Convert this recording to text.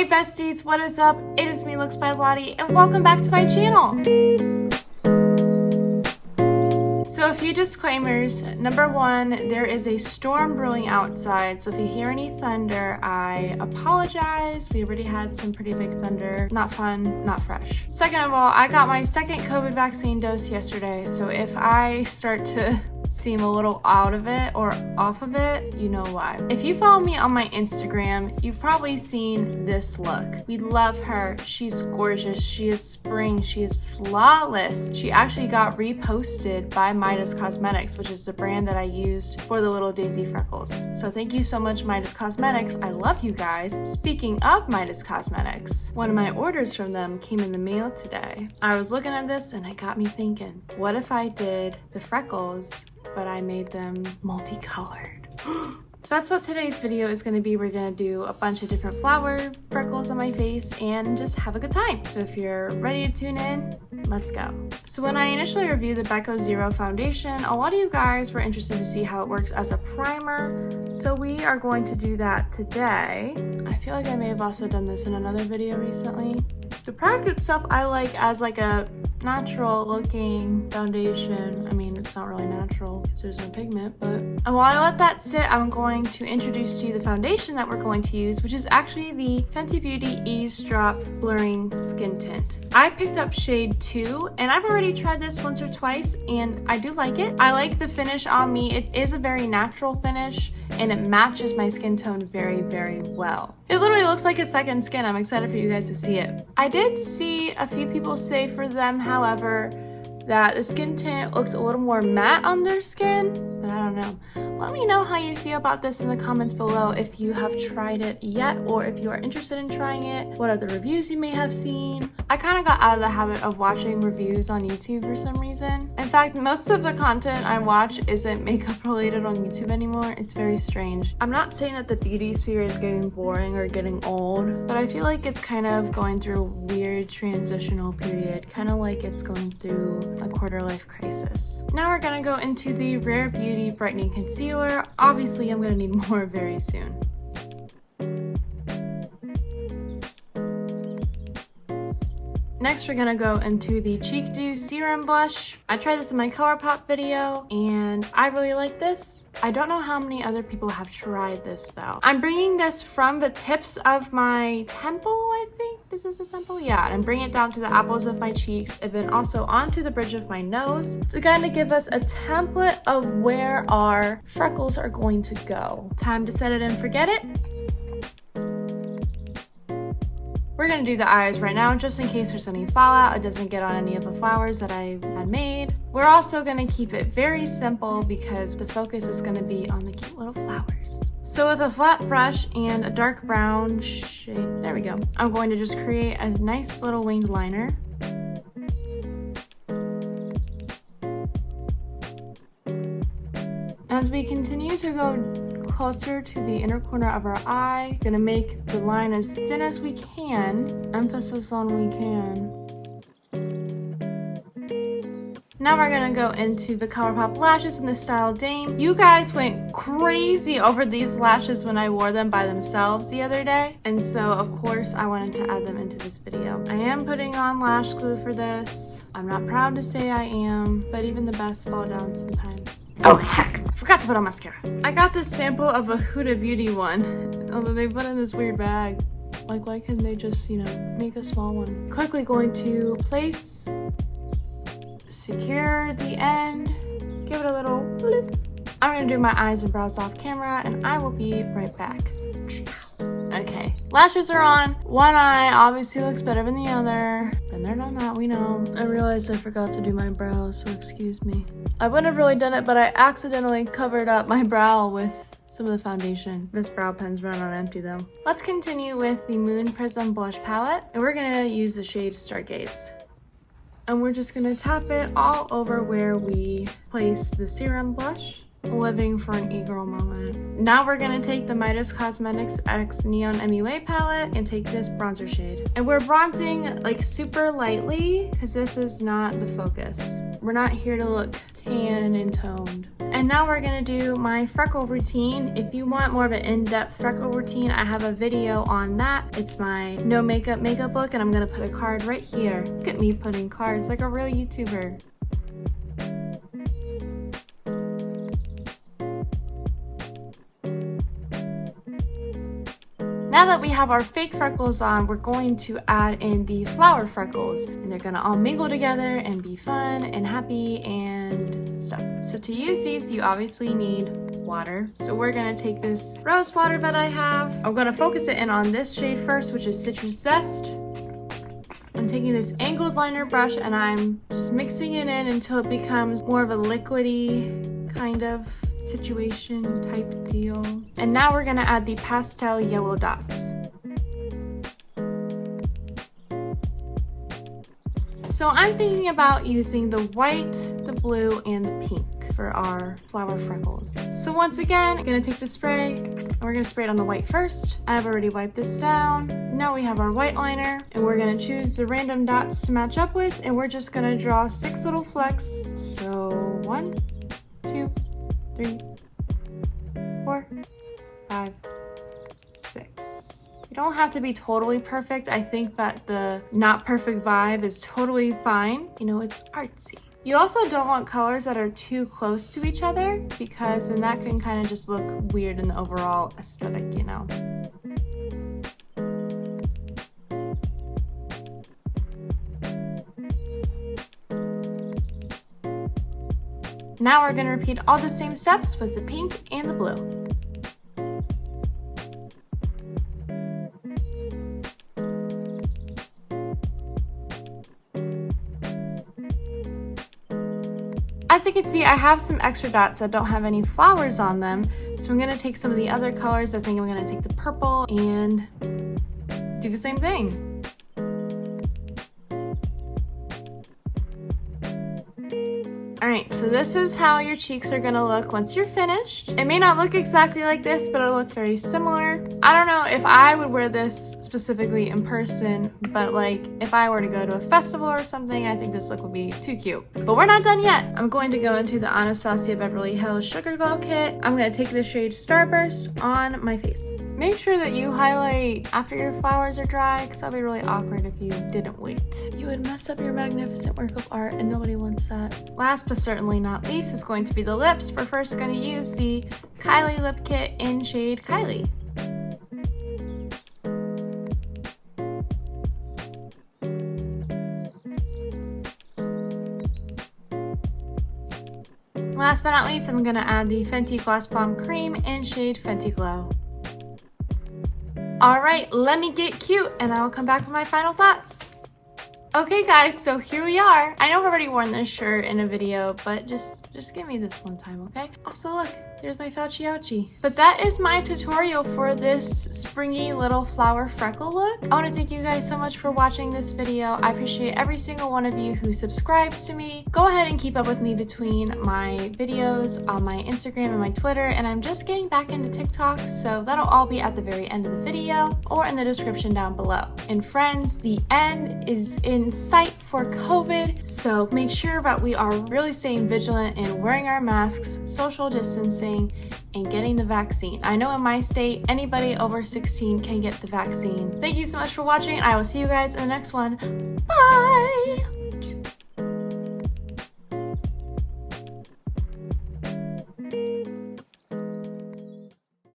Hey besties, what is up? It is me, Looks.by.Lottie, and welcome back to my channel. So a few disclaimers. Number one, there is a storm brewing outside, so if you hear any thunder, I apologize. We already had some pretty big thunder. Not fun, not fresh. Second of all, I got my second COVID vaccine dose yesterday, so if I start to seem a little out of it or off of it, you know why. If you follow me on my Instagram, you've probably seen this look. We love her. She's gorgeous. She is spring. She is flawless. She actually got reposted by Midas Cosmetics, which is the brand that I used for the little daisy freckles. So thank you so much, Midas Cosmetics. I love you guys. Speaking of Midas Cosmetics, one of my orders from them came in the mail today. I was looking at this and it got me thinking, what if I did the freckles but I made them multicolored? So that's what today's video is going to be. We're going to do a bunch of different flower freckles on my face and just have a good time. So if you're ready to tune in, let's go. So when I initially reviewed the Becca Zero foundation, a lot of you guys were interested to see how it works as a primer. So we are going to do that today. I feel like I may have also done this in another video recently. The product itself I like as like a natural looking foundation. I mean, it's not really natural because there's no pigment, but while I let that sit, I'm going to introduce to you the foundation that we're going to use, which is actually the Fenty Beauty Ease Drop Blurring Skin Tint. I picked up shade 2 and I've already tried this once or twice and I do like it. I like the finish on me. It is a very natural finish and it matches my skin tone very, very well. It literally looks like a second skin. I'm excited for you guys to see it. I did see a few people say for them, however, that the skin tint looked a little more matte on their skin, but I don't know. Let me know how you feel about this in the comments below if you have tried it yet or if you are interested in trying it, what other reviews you may have seen. I kind of got out of the habit of watching reviews on YouTube for some reason. In fact, most of the content I watch isn't makeup related on YouTube anymore. It's very strange. I'm not saying that the beauty sphere is getting boring or getting old, but I feel like it's kind of going through a weird transitional period, kind of like it's going through a quarter life crisis. Now we're gonna go into the Rare Beauty Brightening Concealer. Obviously, I'm gonna need more very soon. Next, we're gonna go into the Cheek Dew Serum Blush. I tried this in my ColourPop video, and I really like this. I don't know how many other people have tried this, though. I'm bringing this from the tips of my temple, I think. This is a temple? Yeah, and I'm bringing it down to the apples of my cheeks, and then also onto the bridge of my nose to kind of give us a template of where our freckles are going to go. Time to set it and forget it. We're gonna do the eyes right now, just in case there's any fallout. It doesn't get on any of the flowers that I had made. We're also gonna keep it very simple because the focus is gonna be on the cute little flowers. So with a flat brush and a dark brown shade, there we go, I'm going to just create a nice little winged liner. As we continue to go closer to the inner corner of our eye, gonna make the line as thin as we can. Emphasis on we can. Now we're gonna go into the ColourPop lashes in the style Dame. You guys went crazy over these lashes when I wore them by themselves the other day, and so of course I wanted to add them into this video. I am putting on lash glue for this. I'm not proud to say I am, but even the best fall down sometimes. Oh heck, forgot to put on mascara. I got this sample of a Huda Beauty one, although they put it in this weird bag. Like, why couldn't they just, you know, make a small one? Quickly going to place, secure the end, give it a little bloop. I'm gonna do my eyes and brows off camera and I will be right back. Okay, lashes are on. One eye obviously looks better than the other. Been there, done that, we know. I realized I forgot to do my brows, so excuse me. I wouldn't have really done it, but I accidentally covered up my brow with some of the foundation. This brow pen's run on empty though. Let's continue with the Moon Prism Blush Palette, and we're gonna use the shade Stargaze. And we're just gonna tap it all over where we place the serum blush. Living for an e-girl moment. Now we're gonna take the Midas Cosmetics X Neon MUA palette and take this bronzer shade. And we're bronzing like super lightly because this is not the focus. We're not here to look tan and toned. And now we're gonna do my freckle routine. If you want more of an in-depth freckle routine, I have a video on that. It's my no makeup look, and I'm gonna put a card right here. Look at me putting cards like a real YouTuber. Now that we have our fake freckles on, we're going to add in the flower freckles, and they're gonna all mingle together and be fun and happy and stuff. So to use these, you obviously need water. So we're gonna take this rose water that I have. I'm gonna focus it in on this shade first, which is Citrus Zest. I'm taking this angled liner brush and I'm just mixing it in until it becomes more of a liquidy kind of situation type deal. And now we're gonna add the pastel yellow dots. So I'm thinking about using the white, the blue, and the pink for our flower freckles. So once again, I'm gonna take the spray and we're gonna spray it on the white first. I've already wiped this down. Now we have our white liner and we're gonna choose the random dots to match up with, and we're just gonna draw 6 little flecks. So 1, 2, 3, 4, 5, 6. You don't have to be totally perfect. I think that the not perfect vibe is totally fine. You know, it's artsy. You also don't want colors that are too close to each other, because then that can kind of just look weird in the overall aesthetic, you know. Now we're gonna repeat all the same steps with the pink and the blue. As you can see, I have some extra dots that don't have any flowers on them, so I'm gonna take some of the other colors. I think I'm gonna take the purple and do the same thing. Alright, so this is how your cheeks are gonna look once you're finished. It may not look exactly like this, but it'll look very similar. I don't know if I would wear this specifically in person, but like if I were to go to a festival or something, I think this look would be too cute. But we're not done yet. I'm going to go into the Anastasia Beverly Hills Sugar Glow Kit. I'm gonna take the shade Starburst on my face. Make sure that you highlight after your flowers are dry, because that'll be really awkward if you didn't wait. You would mess up your magnificent work of art, and nobody wants that. Last but certainly not least is going to be the lips. We're first going to use the Kylie Lip Kit in shade Kylie. Last but not least, I'm going to add the Fenty Gloss Bomb Cream in shade Fenty Glow. Alright, let me get cute and I will come back with my final thoughts. Okay guys, so here we are. I know I've already worn this shirt in a video, but just give me this one time, okay? Also look, there's my Fauci ouchie. But that is my tutorial for this springy little flower freckle look. I want to thank you guys so much for watching this video. I appreciate every single one of you who subscribes to me. Go ahead and keep up with me between my videos on my Instagram and my Twitter, and I'm just getting back into TikTok, so that'll all be at the very end of the video or in the description down below. And friends, the end is in sight for COVID, so make sure that we are really staying vigilant and wearing our masks, social distancing, and getting the vaccine. I know in my state, anybody over 16 can get the vaccine. Thank you so much for watching. I will see you guys in the next one. Bye!